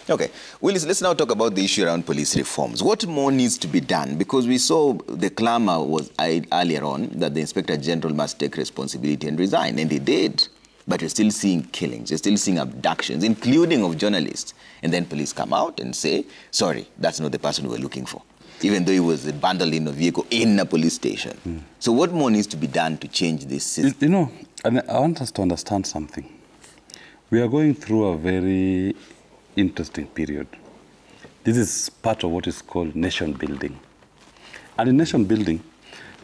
Okay, Willis, let's now talk about the issue around police reforms. What more needs to be done? Because we saw the clamour was earlier on that the Inspector General must take responsibility and resign, and he did. But you're still seeing killings, you're still seeing abductions, including of journalists. And then police come out and say, sorry, that's not the person we're looking for, even though he was bundled in a vehicle in a police station. So what more needs to be done to change this system? You know, I want us to understand something. We are going through a very interesting period. This is part of what is called nation building. And in nation building,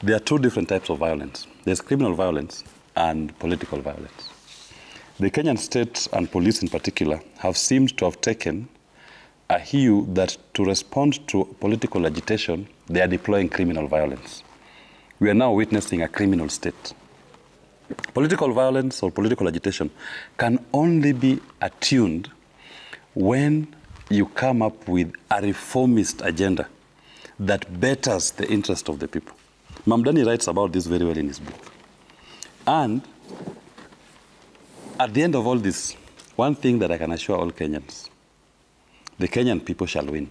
there are two different types of violence. There's criminal violence and political violence. The Kenyan state and police in particular have seemed to have taken a hue that to respond to political agitation, they are deploying criminal violence. We are now witnessing a criminal state. Political violence or political agitation can only be attuned when you come up with a reformist agenda that betters the interest of the people. Mamdani writes about this very well in his book. And at the end of all this, one thing that I can assure all Kenyans, the Kenyan people shall win.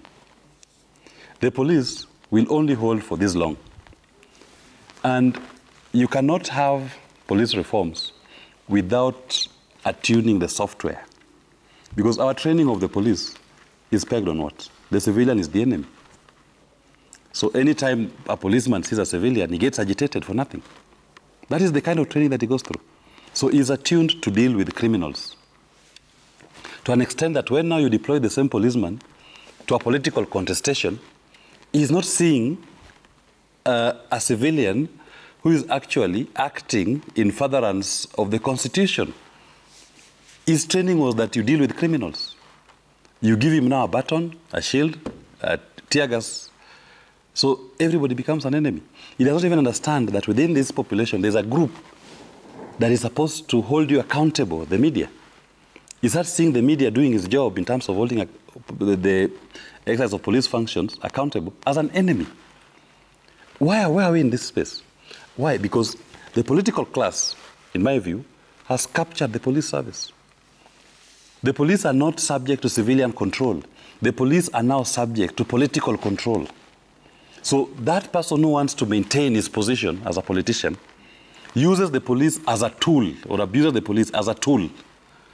The police will only hold for this long. And you cannot have police reforms without attuning the software. Because our training of the police is pegged on what? The civilian is the enemy. So anytime a policeman sees a civilian, he gets agitated for nothing. That is the kind of training that he goes through. So he's attuned to deal with criminals. To an extent that when now you deploy the same policeman to a political contestation, he's not seeing a civilian who is actually acting in furtherance of the Constitution. His training was that you deal with criminals. You give him now a baton, a shield, a tear gas. So everybody becomes an enemy. He doesn't even understand that within this population, there's a group that is supposed to hold you accountable, the media. He starts seeing the media doing its job in terms of holding the exercise of police functions accountable as an enemy. Why are we in this space? Why? Because the political class, in my view, has captured the police service. The police are not subject to civilian control. The police are now subject to political control. So that person who wants to maintain his position as a politician uses the police as a tool, or abuses the police as a tool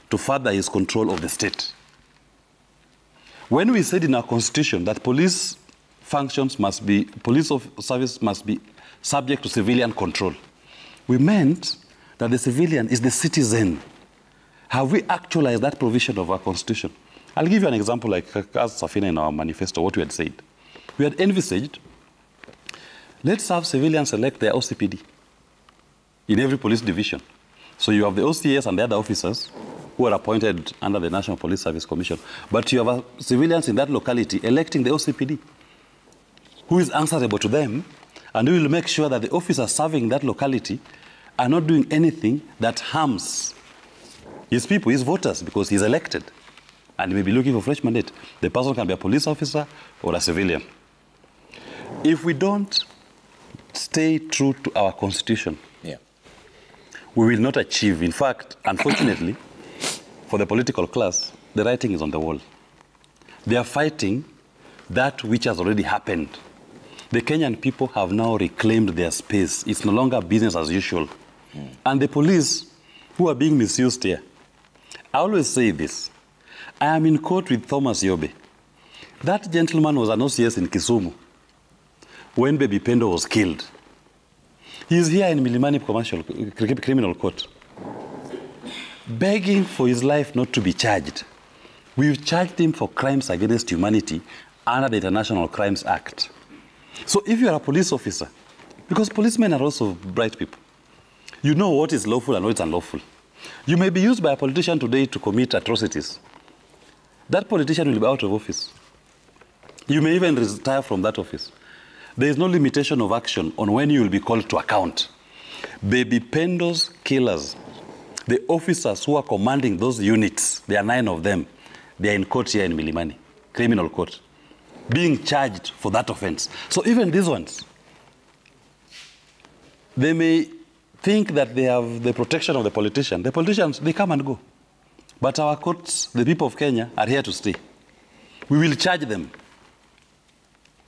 to further his control of the state. When we said in our constitution that police functions must be, police service must be subject to civilian control, we meant that the civilian is the citizen. Have we actualized that provision of our constitution? I'll give you an example like as Safina in our manifesto, what we had said. We had envisaged, let's have civilians select their OCPD in every police division. So you have the OCS and the other officers who are appointed under the National Police Service Commission, but you have civilians in that locality electing the OCPD, who is answerable to them, and we will make sure that the officers serving that locality are not doing anything that harms his people, his voters, because he's elected. And he may be looking for fresh mandate. The person can be a police officer or a civilian. If we don't stay true to our constitution, we will not achieve. In fact, unfortunately, for the political class, the writing is on the wall. They are fighting that which has already happened. The Kenyan people have now reclaimed their space. It's no longer business as usual. And the police who are being misused here, I always say this. I am in court with Thomas Yobe. That gentleman was an OCS in Kisumu when Baby Pendo was killed. He is here in Milimani Commercial Criminal Court, begging for his life not to be charged. We've charged him for crimes against humanity under the International Crimes Act. So if you are a police officer, because policemen are also bright people, you know what is lawful and what is unlawful. You may be used by a politician today to commit atrocities. That politician will be out of office. You may even retire from that office. There is no limitation of action on when you will be called to account. Baby Pendo's killers, the officers who are commanding those units, there are 9 of them, they are in court here in Milimani, criminal court, being charged for that offense. So even these ones, they may think that they have the protection of the politician. The politicians, they come and go. But our courts, the people of Kenya, are here to stay. we will charge them.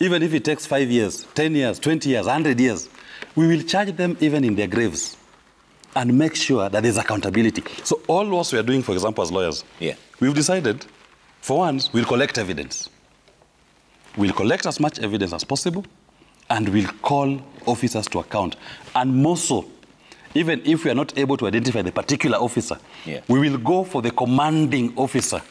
Even if it takes 5 years, 10 years, 20 years, 100 years, we will charge them even in their graves and make sure that there's accountability. So all what we are doing, for example, as lawyers, we've decided, for once, we'll collect evidence. We'll collect as much evidence as possible, and we'll call officers to account. And more so, even if we are not able to identify the particular officer, we will go for the commanding officer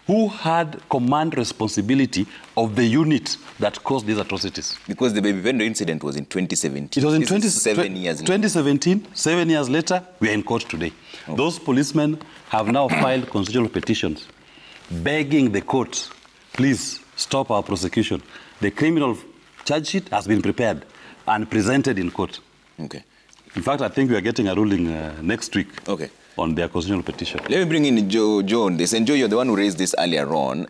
who had command responsibility of the unit that caused these atrocities. Because the Baby Pendo incident was in 2017. It was in 2017. 7 years later, we are in court today. Okay. Those policemen have now filed constitutional petitions begging the court, please stop our prosecution. The criminal charge sheet has been prepared and presented in court. Okay. In fact, I think we are getting a ruling next week. Okay. On their constitutional petition. Let me bring in Joe on this. And Joe, you're the one who raised this earlier on.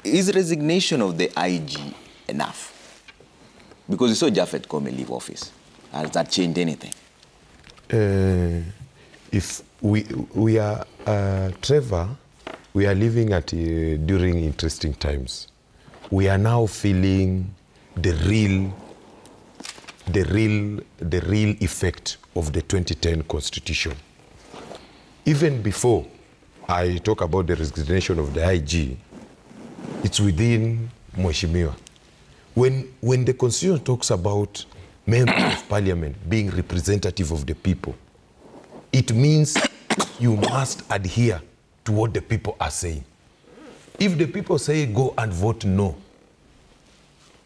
Is resignation of the IG enough? Because you saw Japhet Koome leave office. Has that changed anything? If we are, Trevor, we are living at during interesting times. We are now feeling the real effect of the 2010 Constitution. Even before I talk about the resignation of the IG, it's within Mheshimiwa. When the Constitution talks about members of Parliament being representative of the people, it means you must adhere to what the people are saying. If the people say go and vote no,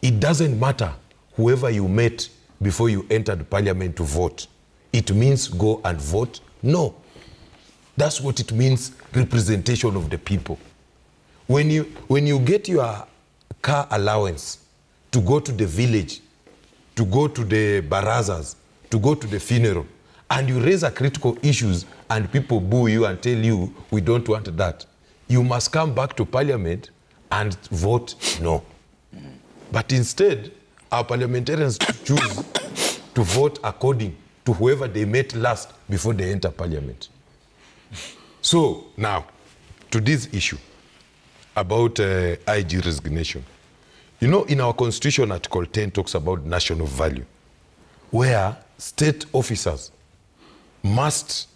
it doesn't matter whoever you met before you entered Parliament to vote. It means go and vote no. That's what it means, representation of the people. When you get your car allowance to go to the village, to go to the barazas, to go to the funeral, and you raise a critical issues and people boo you and tell you, we don't want that, you must come back to Parliament and vote no. But instead, our parliamentarians choose to vote according to whoever they met last before they enter Parliament. So now, to this issue about IG resignation. You know, in our Constitution, Article 10 talks about national value, where state officers must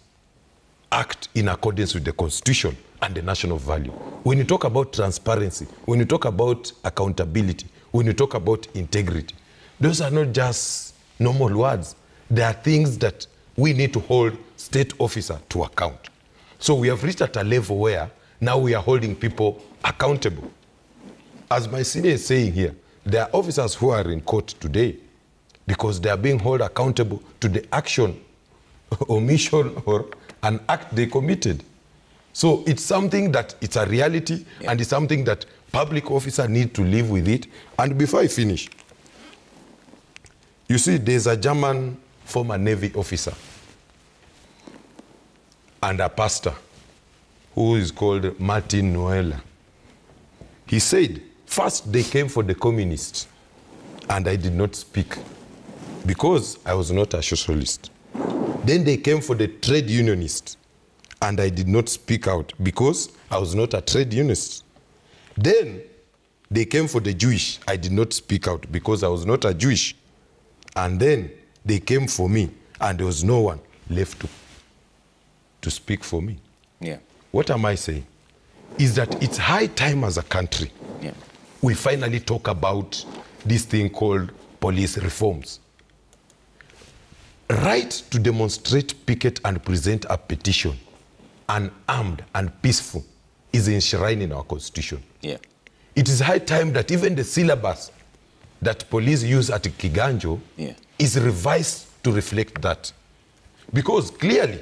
act in accordance with the Constitution and the national value. When you talk about transparency, when you talk about accountability, when you talk about integrity, those are not just normal words. They are things that we need to hold state officers to account. So we have reached at a level where now we are holding people accountable. As my senior is saying here, there are officers who are in court today because they are being held accountable to the action, omission, or an act they committed. So it's something that it's a reality, and it's something that public officers need to live with it. And before I finish, you see, there's a German former Navy officer and a pastor who is called Martin Noeller. He said, first they came for the communists, and I did not speak because I was not a socialist. Then they came for the trade unionists, and I did not speak out because I was not a trade unionist. Then they came for the Jewish. I did not speak out because I was not a Jewish. And then they came for me, and there was no one left to speak for me. Yeah. What am I saying? Is that it's high time as a country we finally talk about this thing called police reforms. Right to demonstrate, picket, and present a petition, unarmed and peaceful, is enshrined in our Constitution. Yeah. It is high time that even the syllabus that police use at Kiganjo is revised to reflect that. Because clearly,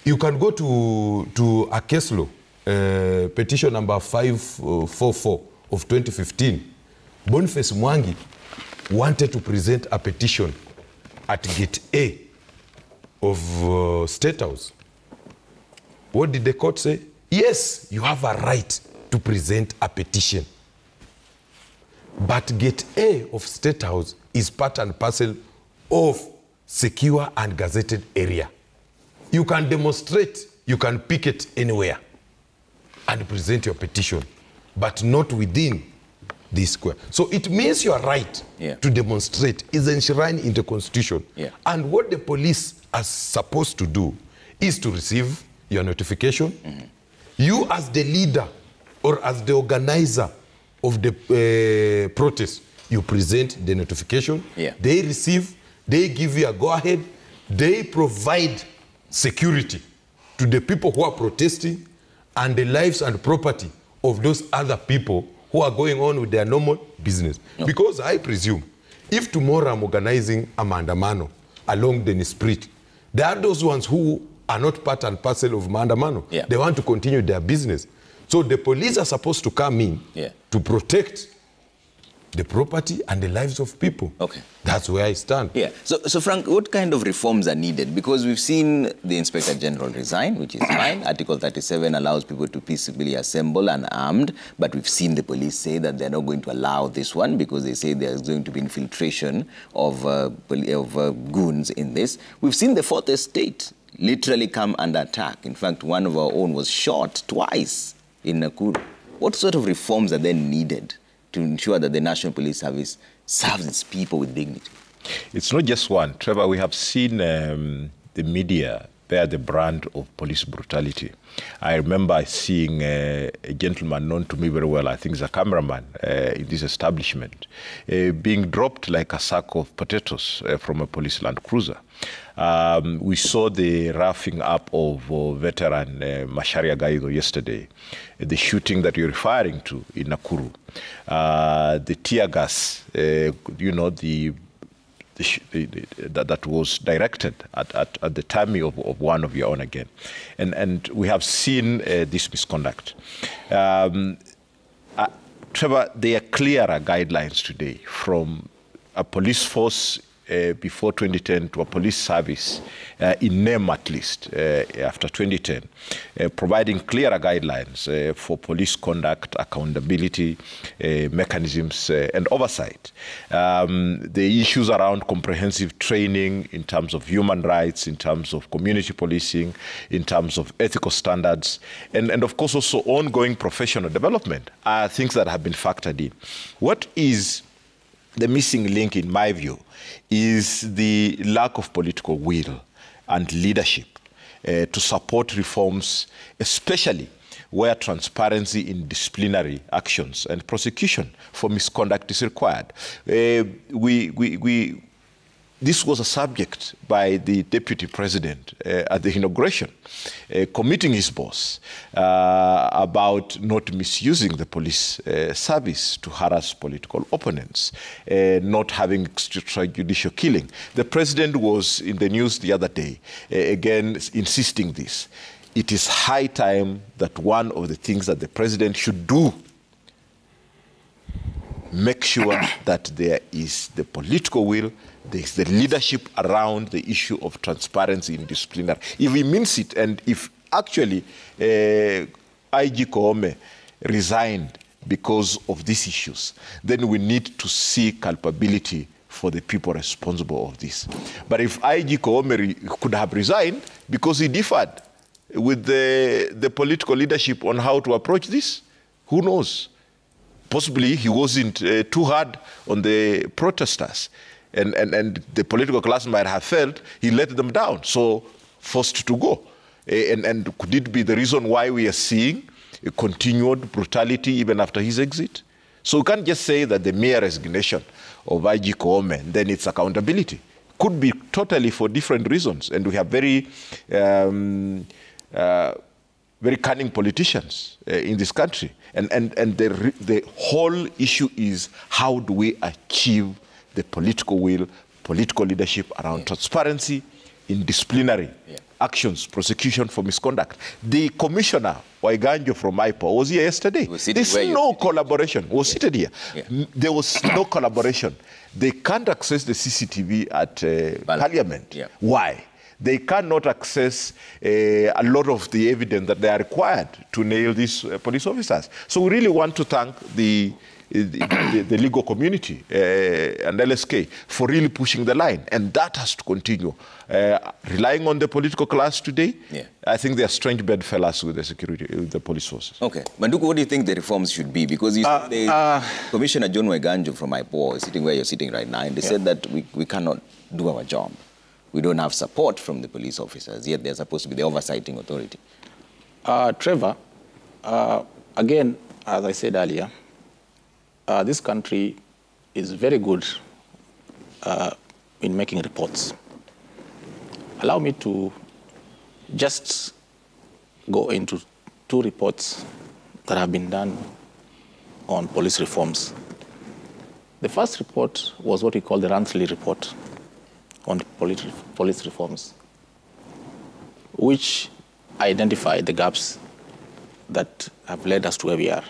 you can go to a case law, petition number 544 of 2015. Boniface Mwangi wanted to present a petition at Gate A of State House. What did the court say? Yes, you have a right to present a petition. But Gate A of State House is part and parcel of secure and gazetted area. You can demonstrate, you can picket anywhere and present your petition. but not within this square. So it means your right to demonstrate is enshrined in the Constitution. And what the police are supposed to do is to receive your notification. You as the leader or as the organizer of the protest, you present the notification. They receive, they give you a go-ahead, they provide security to the people who are protesting and the lives and property of those other people who are going on with their normal business. Because I presume, if tomorrow I'm organizing a maandamano along the Nispreet, there are those ones who are not part and parcel of maandamano. They want to continue their business. So the police are supposed to come in to protect the property and the lives of people. That's where I stand. So Frank, what kind of reforms are needed? Because we've seen the Inspector General resign, which is fine. Article 37 allows people to peaceably assemble unarmed, but we've seen the police say that they're not going to allow this one because they say there's going to be infiltration of goons in this. We've seen the Fourth Estate literally come under attack. In fact, one of our own was shot twice in Nakuru. What sort of reforms are then needed to ensure that the National Police Service serves its people with dignity? It's not just one. Trevor, we have seen the media bear the brand of police brutality. I remember seeing a gentleman known to me very well, I think he's a cameraman in this establishment, being dropped like a sack of potatoes from a police Land Cruiser. We saw the roughing up of veteran Macharia Gaido yesterday, the shooting that you're referring to in Nakuru, the tear gas, you know, that was directed at the tummy of one of your own again. And we have seen this misconduct. Trevor, there are clearer guidelines today from a police force before 2010 to a police service, in name at least, after 2010, providing clearer guidelines for police conduct, accountability, mechanisms, and oversight. The issues around comprehensive training in terms of human rights, in terms of community policing, in terms of ethical standards, and of course also ongoing professional development are things that have been factored in. What is the missing link, in my view, is the lack of political will and leadership to support reforms, especially where transparency in disciplinary actions and prosecution for misconduct is required. This was a subject by the Deputy President at the inauguration, committing his boss about not misusing the police service to harass political opponents, not having extrajudicial killing. The President was in the news the other day, again insisting this. It is high time that one of the things that the President should do, make sure that there is the political will, there is the leadership around the issue of transparency in disciplinary. If he means it, and if actually IG Koome resigned because of these issues, then we need to see culpability for the people responsible of this. But if IG Koome could have resigned because he differed with the political leadership on how to approach this, who knows? Possibly he wasn't too hard on the protesters. And the political class might have felt he let them down, so forced to go. And could it be the reason why we are seeing a continued brutality even after his exit? So we can't just say that the mere resignation of IG Koome, then it's accountability. Could be totally for different reasons. And we have very cunning politicians in this country. And the whole issue is, how do we achieve the political will, political leadership around transparency in disciplinary actions, prosecution for misconduct? The commissioner, Waiganjo from IPOA, was here yesterday. There's no collaboration. Was seated here. There was no collaboration. They can't access the CCTV at Parliament. Why? They cannot access a lot of the evidence that they are required to nail these police officers. So we really want to thank the the legal community and LSK for really pushing the line. And that has to continue. Relying on the political class today, I think they are strange bedfellows with the police forces. Okay. Manduku, what do you think the reforms should be? Because you Commissioner John Weganjo from IPOA is sitting where you're sitting right now, and they said that we cannot do our job. We don't have support from the police officers, yet they're supposed to be the oversighting authority. Trevor, again, as I said earlier, this country is very good in making reports. Allow me to just go into 2 reports that have been done on police reforms. The first report was what we call the Ransley report on police reforms, which identified the gaps that have led us to where we are.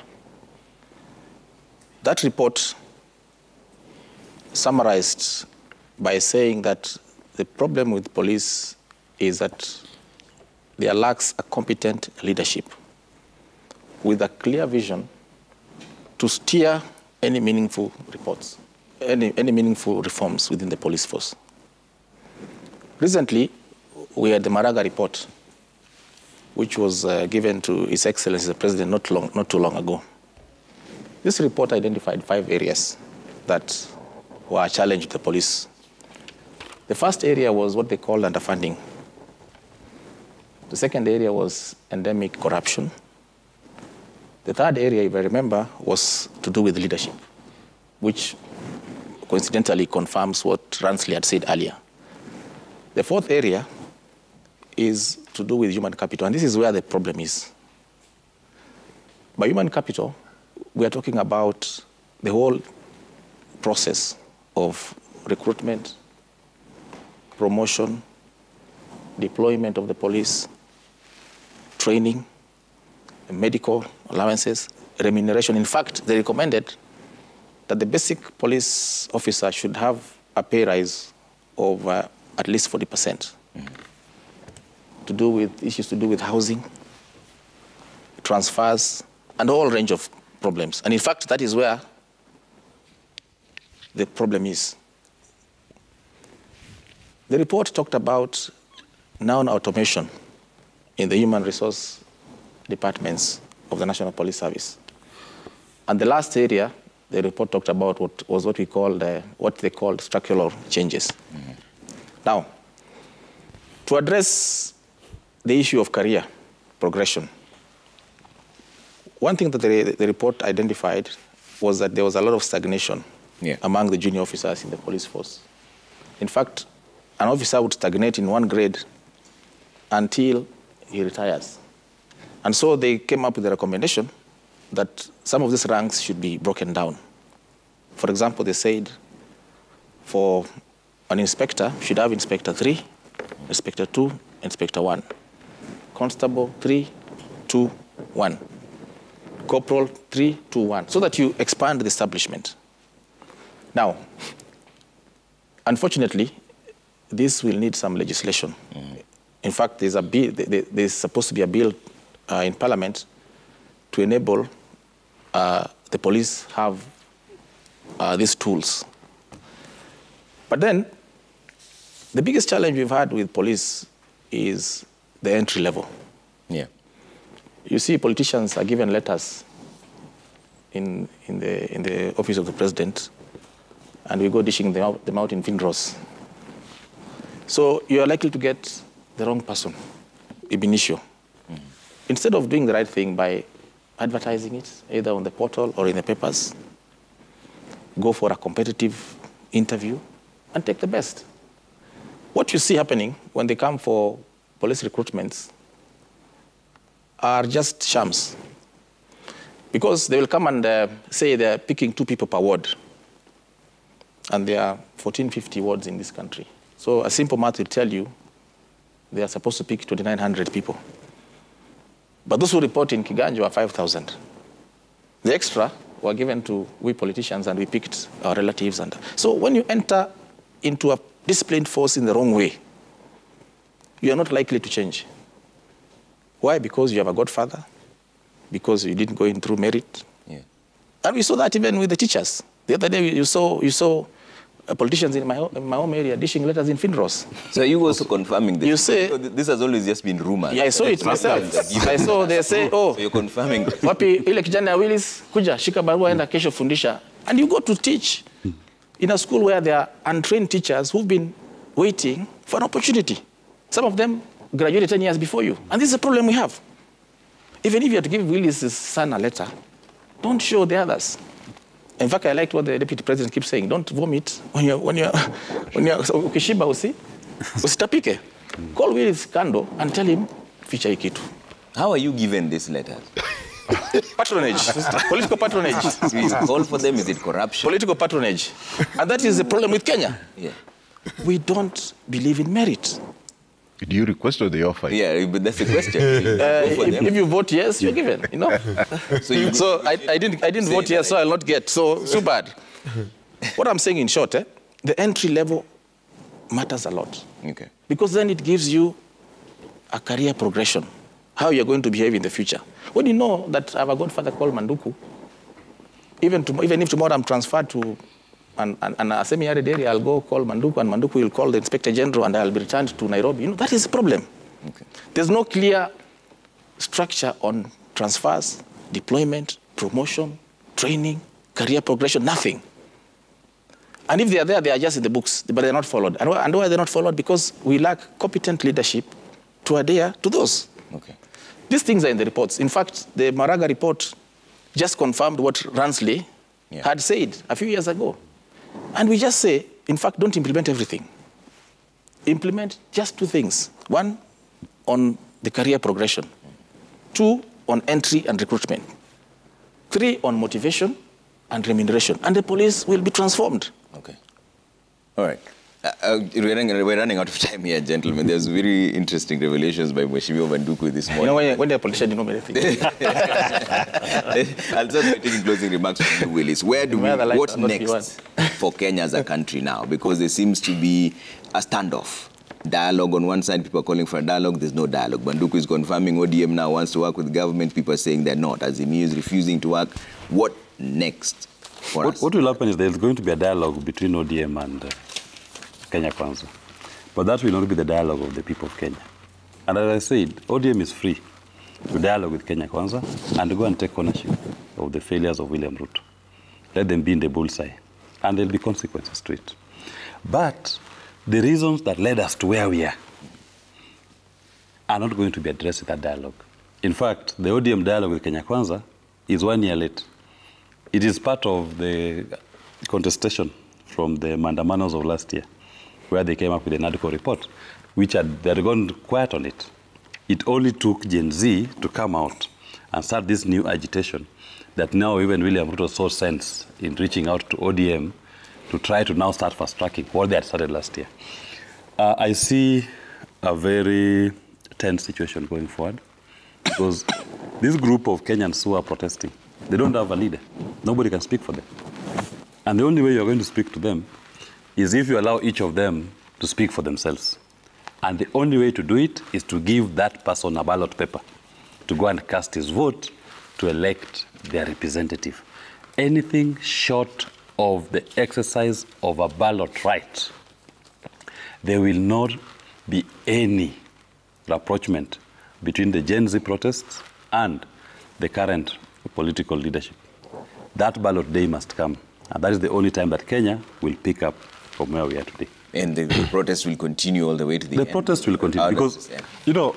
That report summarized by saying that the problem with police is that there lacks a competent leadership with a clear vision to steer any meaningful reports, any meaningful reforms within the police force. Recently, we had the Maraga report, which was given to His Excellency the President not too long ago. This report identified 5 areas that were a challenge to the police. The first area was what they called underfunding. The second area was endemic corruption. The third area, if I remember, was to do with leadership, which coincidentally confirms what Ransley had said earlier. The fourth area is to do with human capital, and this is where the problem is. By human capital, we are talking about the whole process of recruitment, promotion, deployment of the police, training, medical allowances, remuneration. In fact, they recommended that the basic police officer should have a pay rise of at least 40%. To do with issues to do with housing, transfers, and a whole range of problems. And in fact, that is where the problem is. The report talked about non-automation in the human resource departments of the National Police Service. And the last area the report talked about what they called structural changes. Now, to address the issue of career progression, one thing that the report identified was that there was a lot of stagnation among the junior officers in the police force. In fact, an officer would stagnate in one grade until he retires. And so they came up with a recommendation that some of these ranks should be broken down. For example, they said for an inspector, should have Inspector 3, Inspector 2, Inspector 1. Constable 3, 2, 1. Corporal 3, 2, 1. So that you expand the establishment. Now, unfortunately, this will need some legislation. In fact, there's a bill, there's supposed to be a bill in Parliament to enable the police have these tools. But then, the biggest challenge we've had with police is the entry level. You see, politicians are given letters in the office of the president, and we go dishing them out in Vindros. So you are likely to get the wrong person, ab initio. Instead of doing the right thing by advertising it, either on the portal or in the papers, go for a competitive interview and take the best. What you see happening when they come for police recruitments are just shams. Because they will come and say they're picking 2 people per ward. And there are 1,450 wards in this country. So a simple math will tell you they are supposed to pick 2,900 people. But those who report in Kiganjo are 5,000. The extra were given to we politicians, and we picked our relatives. And so when you enter into a disciplined force in the wrong way, you are not likely to change. Why? Because you have a godfather, because you didn't go in through merit, And we saw that even with the teachers. The other day, you saw politicians in my home area dishing letters in Finros. So you also confirming this? You say... This has always just been rumors. Yeah, I saw it myself. I saw they say, oh... So you're confirming this? Wapi, ile kijana Willis, kuja, shika barua, enda kesho fundisha. And you go to teach in a school where there are untrained teachers who've been waiting for an opportunity. Some of them graduated 10 years before you. And this is a problem we have. Even if you have to give Willis' son a letter, don't show the others. In fact, I liked what the deputy president keeps saying. Don't vomit when you're ukishiba usitapike. Call Willis kando and tell him ficha hii kitu. How are you given these letters? Patronage, political patronage. So you call for them, is it corruption? Political patronage. And that is the problem with Kenya. Yeah. We don't believe in merit. Do you request or they offer? Yeah, but that's the question. If you vote yes, you're given. You know. So I didn't vote yes, so I'll not get. So bad. What I'm saying in short, the entry level matters a lot. Okay. Because then it gives you a career progression, how you're going to behave in the future. When you know that I have a godfather called Manduku, even if tomorrow I'm transferred to a semi-arid area, I'll go call Manduku, and Manduku will call the Inspector General, and I'll be returned to Nairobi. You know, that is the problem. Okay. There's no clear structure on transfers, deployment, promotion, training, career progression, nothing. And if they are there, they are just in the books, but they're not followed. And why are they not followed? Because we lack competent leadership to adhere to those. Okay. These things are in the reports. In fact, the Maraga report just confirmed what Ransley had said a few years ago. And we just say, in fact, don't implement everything. Implement just 2 things. 1, on the career progression. 2, on entry and recruitment. 3, on motivation and remuneration. And the police will be transformed. Okay. All right. We're running out of time here, gentlemen. There's very interesting revelations by Mheshimiwa Manduku this morning. You know, when they're a politician, you know everything. I'll start by taking closing remarks from you, Willis. What next for Kenya as a country now? Because there seems to be a standoff. Dialogue on one side, people are calling for a dialogue, there's no dialogue. Manduku is confirming ODM now wants to work with government, people are saying they're not. Azimio is refusing to work. What next for us? What will happen is there's going to be a dialogue between ODM and Kenya Kwanza. But that will not be the dialogue of the people of Kenya. And as I said, ODM is free to dialogue with Kenya Kwanza and go and take ownership of the failures of William Ruto. Let them be in the bullseye. And there'll be consequences to it. But the reasons that led us to where we are not going to be addressed in that dialogue. In fact, the ODM dialogue with Kenya Kwanza is 1 year late. It is part of the contestation from the Mandamanos of last year, where they came up with a NADCO report, which they had gone quiet on it. It only took Gen Z to come out and start this new agitation that now even William Ruto saw sense in reaching out to ODM to try to now start fast-tracking what they had started last year. I see a very tense situation going forward because this group of Kenyans who are protesting, they don't have a leader. Nobody can speak for them. And the only way you're going to speak to them is if you allow each of them to speak for themselves. And the only way to do it is to give that person a ballot paper to go and cast his vote to elect their representative. Anything short of the exercise of a ballot right, there will not be any rapprochement between the Gen Z protests and the current political leadership. That ballot day must come. And that is the only time that Kenya will pick up from where we are today. And the protest will continue all the way to the end? The protest will continue because, you know,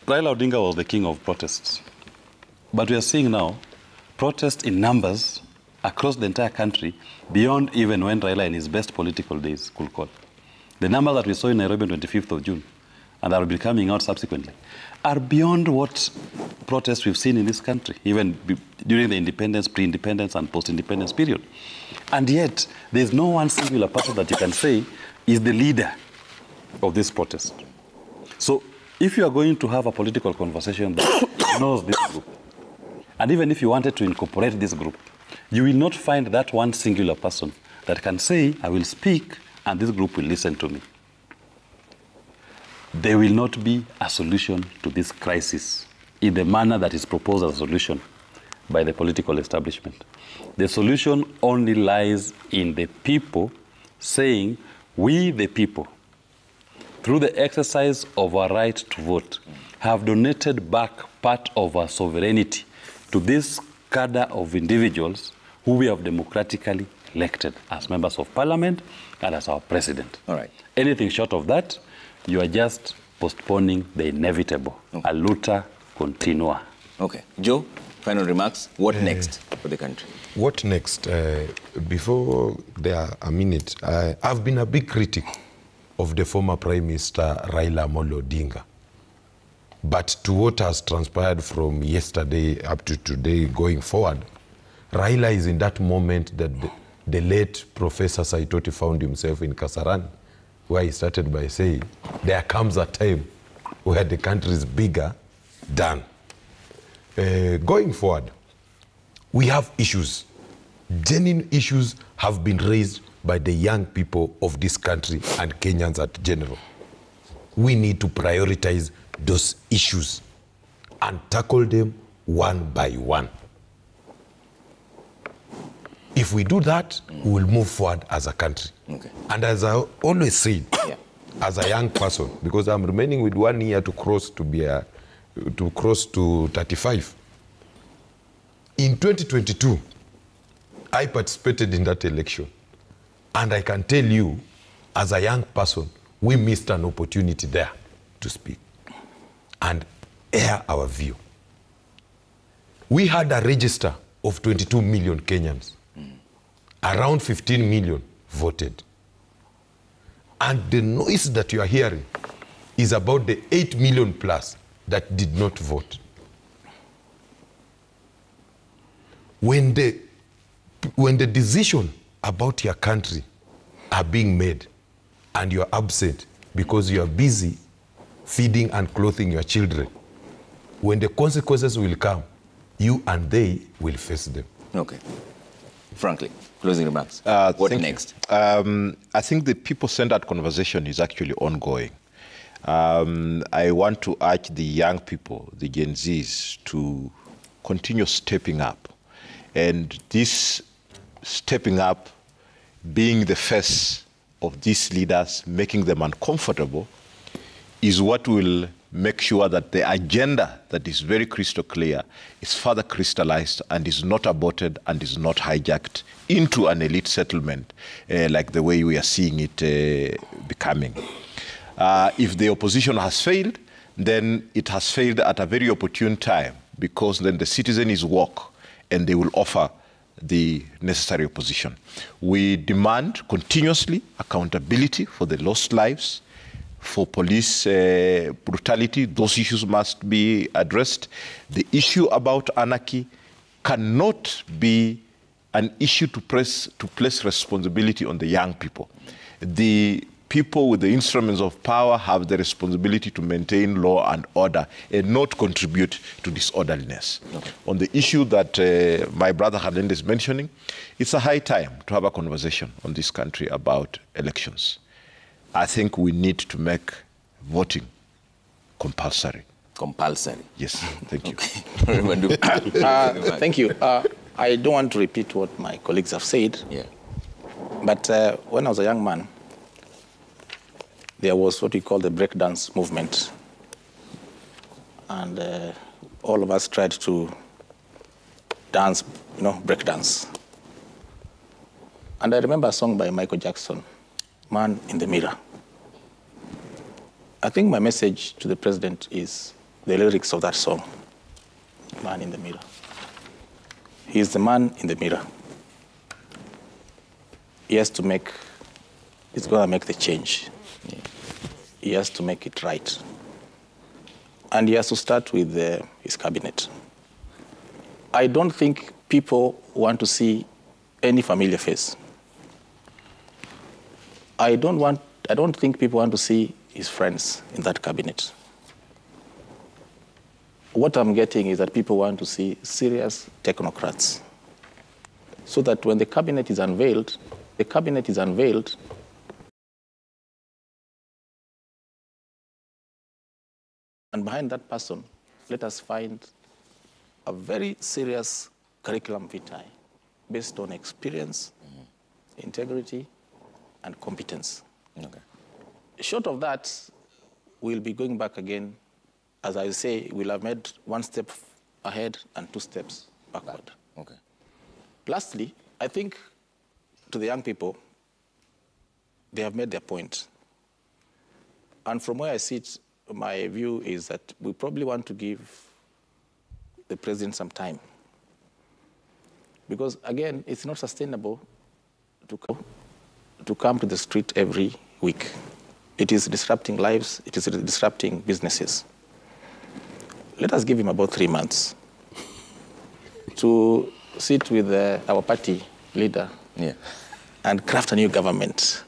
Raila Odinga was the king of protests. But we are seeing now protests in numbers across the entire country beyond even when Raila in his best political days could call. The number that we saw in Nairobi on 25th of June and that will be coming out subsequently are beyond what protests we've seen in this country, even during the independence, pre-independence and post-independence period. And yet, there's no one singular person that you can say is the leader of this protest. So, if you are going to have a political conversation that knows this group, and even if you wanted to incorporate this group, you will not find that one singular person that can say, I will speak and this group will listen to me. There will not be a solution to this crisis in the manner that is proposed as a solution by the political establishment. The solution only lies in the people saying, we the people, through the exercise of our right to vote, have donated back part of our sovereignty to this cadre of individuals who we have democratically elected as members of parliament and as our president. All right. Anything short of that, you are just postponing the inevitable. Okay. A luta continua. Okay. Joe, final remarks. What next for the country? What next? Before there a minute, I've been a big critic of the former Prime Minister Raila Amolo Odinga. But to what has transpired from yesterday up to today going forward, Raila is in that moment that the late Professor Saitoti found himself in Kasarani, where he started by saying, there comes a time where the country is bigger than. Going forward, we have issues. Genuine issues have been raised by the young people of this country and Kenyans at general. We need to prioritize those issues and tackle them one by one. If we do that, we will move forward as a country. Okay. And as I always said, as a young person, because I'm remaining with 1 year to cross to 35. In 2022, I participated in that election. And I can tell you, as a young person, we missed an opportunity there to speak and air our view. We had a register of 22 million Kenyans. Around 15 million voted. And the noise that you are hearing is about the 8 million plus that did not vote. When the decision about your country are being made and you're absent because you are busy feeding and clothing your children, when the consequences will come, you and they will face them. Okay. Frankly, closing remarks. What next? I think the people-centered conversation is actually ongoing. I want to urge the young people, the Gen Zs, to continue stepping up. And this stepping up, being the face of these leaders, making them uncomfortable, is what will make sure that the agenda that is very crystal clear is further crystallized and is not aborted and is not hijacked into an elite settlement like the way we are seeing it becoming. If the opposition has failed, then it has failed at a very opportune time, because then the citizen is woke and they will offer the necessary opposition. We demand continuously accountability for the lost lives, for police brutality. Those issues must be addressed. The issue about anarchy cannot be an issue to place responsibility on the young people. The people with the instruments of power have the responsibility to maintain law and order and not contribute to disorderliness. Okay. On the issue that my brother Halende is mentioning, it's a high time to have a conversation on this country about elections. I think we need to make voting compulsory. Compulsory? Yes, thank you. Thank you. I don't want to repeat what my colleagues have said, but when I was a young man, there was what we call the breakdance movement. And all of us tried to dance, breakdance. And I remember a song by Michael Jackson, Man in the Mirror. I think my message to the president is the lyrics of that song, Man in the Mirror. He is the man in the mirror. He has to make, he's going to make the change. He has to make it right. And he has to start with his cabinet. I don't think people want to see any familiar face. I don't think people want to see his friends in that cabinet. What I'm getting is that people want to see serious technocrats, so that when the cabinet is unveiled, and behind that person, let us find a very serious curriculum vitae based on experience, integrity, and competence. Okay. Short of that, we'll be going back again. As I say, we'll have made one step ahead and 2 steps backward. Okay. Lastly, I think to the young people, they have made their point. And from where I sit, my view is that we probably want to give the president some time. Because again, it's not sustainable to come to the street every week. It is disrupting lives, it is disrupting businesses. Let us give him about 3 months to sit with our party leader and craft a new government.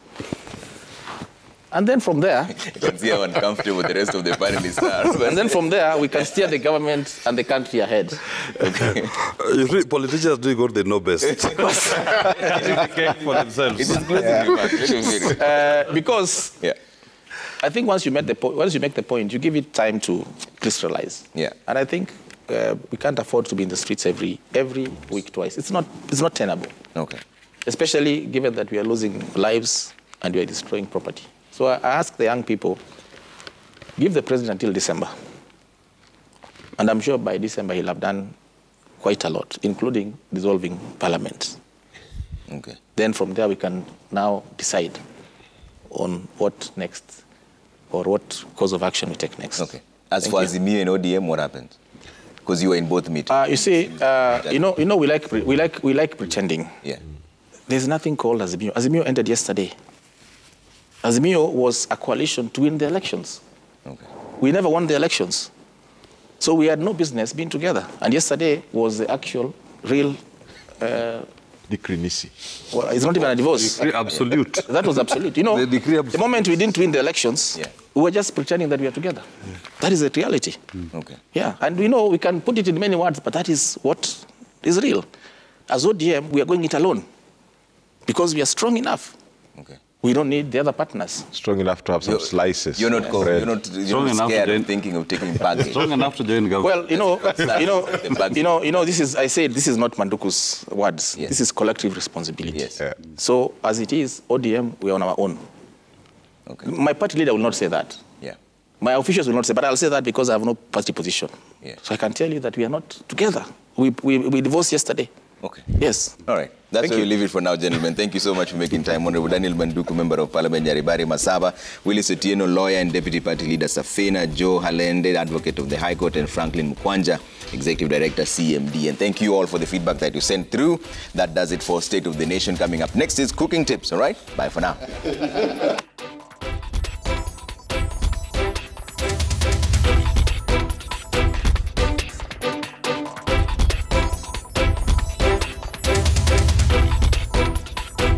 And then from there... You can see how uncomfortable the rest of the panelists are. And then from there, we can steer the government and the country ahead. Okay. You see, politicians doing what they know best. For themselves. It is exclusive. Because I think once you make the point, you give it time to crystallize. Yeah. And I think we can't afford to be in the streets every week, twice. It's not tenable. Okay. Especially given that we are losing lives and we are destroying property. So I ask the young people, give the president until December. And I'm sure by December he'll have done quite a lot, including dissolving parliament. Okay. Then from there we can now decide on what next or what course of action we take next. Okay. As for Azimio and ODM, what happens? Because you were in both meetings. You see, we like pretending. Yeah. There's nothing called Azimio. Azimio ended yesterday. Azimio was a coalition to win the elections. Okay. We never won the elections. So we had no business being together. And yesterday was the actual, real... Decree Nisi. Well, it's not even a divorce. Decree absolute. That was absolute. You know, the moment we didn't win the elections, Yeah. we were just pretending that we are together. Yeah. That is the reality. Okay. Yeah, and we know we can put it in many words, but that is what is real. As ODM, we are going it alone because we are strong enough. Okay. We don't need the other partners. Strong enough to have some slices. You're not scared of thinking of taking baggage. Strong enough to join government. Well, this is, I said, this is not Manduku's words. Yes. This is collective responsibility. Yes. Yeah. So as it is, ODM, we are on our own. Okay. My party leader will not say that. Yeah. My officials will not say, but I'll say that because I have no party position. Yeah. So I can tell you that we are not together. We divorced yesterday. Okay. Yes. All right. That's where we leave it for now, gentlemen. Thank you so much for making time. Honorable Daniel Manduku, Member of Parliament, Nyaribari Masaba, Willis Otieno, Lawyer and Deputy Party Leader, Safina, Joe Halende, Advocate of the High Court, and Franklin Mkwanja, Executive Director, CMD. And thank you all for the feedback that you sent through. That does it for State of the Nation. Coming up next is Cooking Tips, all right? Bye for now.